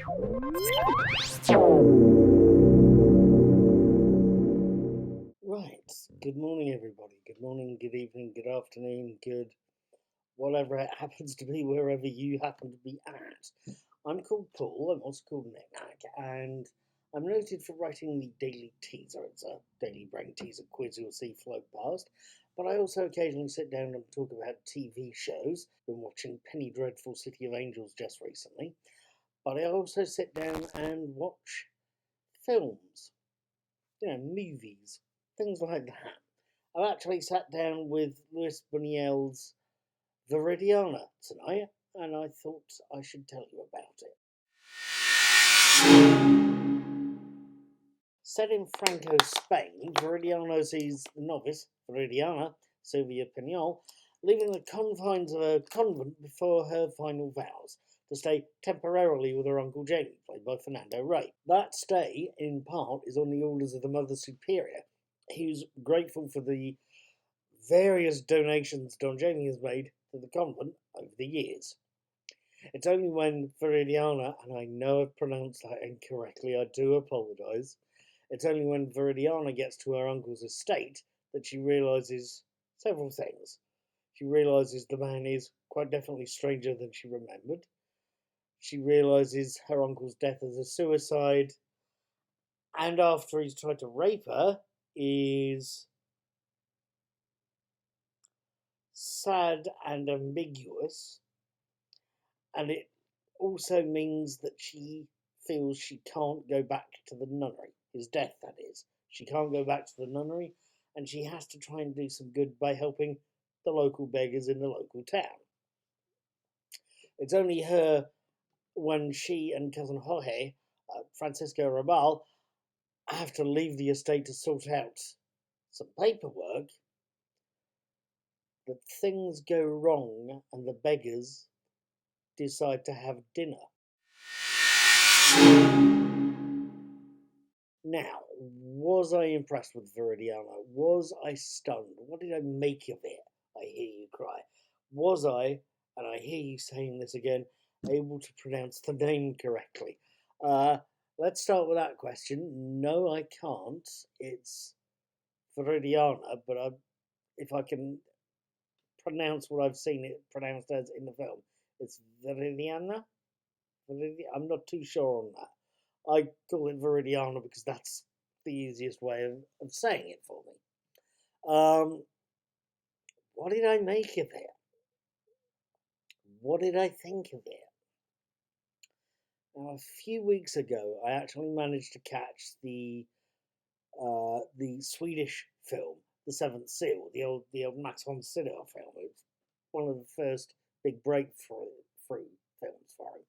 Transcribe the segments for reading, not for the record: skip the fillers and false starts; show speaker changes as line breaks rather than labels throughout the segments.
Right, good morning, everybody. Good morning, good evening, good afternoon, good whatever it happens to be, wherever you happen to be at. I'm called Paul, I'm also called Knick-Knack, and I'm noted for writing the Daily Teaser. It's a daily brain teaser quiz you'll see float past. But I also occasionally sit down and talk about TV shows. Been watching Penny Dreadful City of Angels just recently. But I also sit down and watch films, movies, things like that. I've actually sat down with Buñuel's Viridiana tonight, and I thought I should tell you about it. Set in Franco Spain, Viridiana sees the novice, Viridiana, Sylvia Pignol, leaving the confines of a convent before her final vows to stay temporarily with her Uncle Jamie, played by Fernando Rey. That stay, in part, is on the orders of the Mother Superior, who's grateful for the various donations Don Jamie has made to the convent over the years. It's only when Viridiana, and I know I've pronounced that incorrectly, I do apologise, it's only when Viridiana gets to her uncle's estate that she realises several things. She realises the man is quite definitely stranger than she remembered. She realises her uncle's death as a suicide, and after he's tried to rape her, is sad and ambiguous, and it also means that she feels she can't go back to the nunnery. His death, that is. She can't go back to the nunnery, and she has to try and do some good by helping the local beggars in the local town. It's only her when she and cousin Jorge, Francisco Rabal, have to leave the estate to sort out some paperwork that things go wrong and the beggars decide to have dinner. Now, was I impressed with Viridiana? Was I stunned? What did I make of it? I hear you cry. Was I, and I hear you saying this again, able to pronounce the name correctly? Let's start with that question. No, I can't. It's Viridiana, but if I can pronounce what I've seen it pronounced as in the film, it's Viridiana. I'm not too sure on that. I call it Viridiana because that's the easiest way of saying it for me. What did I make of it? What did I think of it? Now, a few weeks ago, I actually managed to catch the Swedish film, The Seventh Seal, the old Max von Sydow film. It was one of the first big breakthrough films for him.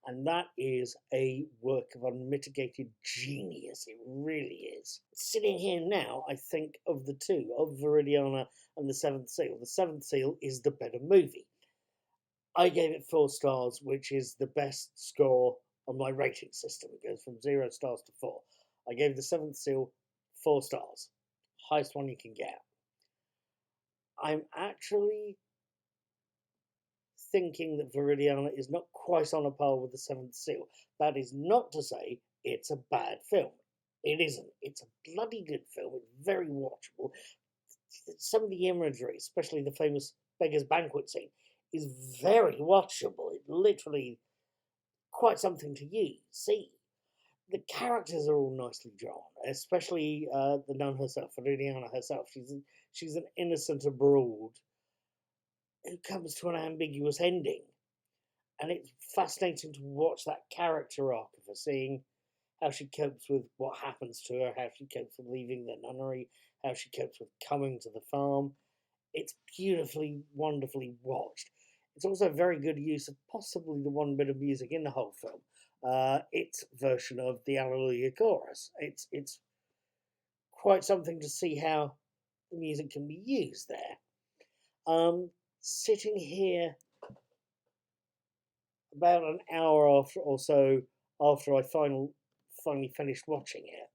And that is a work of unmitigated genius. It really is. Sitting here now, I think of the two, of Viridiana and The Seventh Seal. The Seventh Seal is the better movie. I gave it 4 stars, which is the best score on my rating system. It goes from 0 stars to 4. I gave The Seventh Seal 4 stars. Highest one you can get. I'm actually thinking that Viridiana is not quite on a par with The Seventh Seal. That is not to say it's a bad film. It isn't. It's a bloody good film. It's very watchable. Some of the imagery, especially the famous Beggar's Banquet scene, is very watchable. It's literally quite something to see. The characters are all nicely drawn, especially the nun herself, Viridiana herself. She's an innocent abroad who comes to an ambiguous ending. And it's fascinating to watch that character arc of her, seeing how she copes with what happens to her, how she copes with leaving the nunnery, how she copes with coming to the farm. It's beautifully, wonderfully watched. It's also a very good use of possibly the one bit of music in the whole film. Its version of the Alleluia chorus. It's quite something to see how the music can be used there. Sitting here about an hour after or so after I finally finished watching it,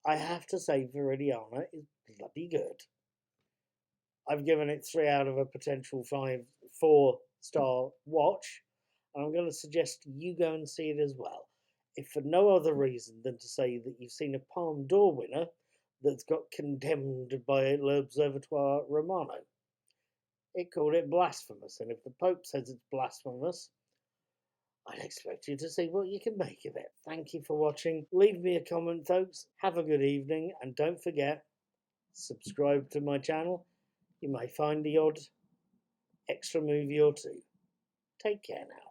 I have to say Viridiana is bloody good. I've given it 3 out of a potential 4-star watch, and I'm going to suggest you go and see it as well, if for no other reason than to say that you've seen a Palme d'Or winner that's got condemned by l'Observatoire Romano. It called it blasphemous, and if the Pope says it's blasphemous, I'd expect you to see what you can make of it. Thank you for watching. Leave me a comment, folks. Have a good evening, and don't forget, subscribe to my channel. You may find the odd extra movie or two. Take care now.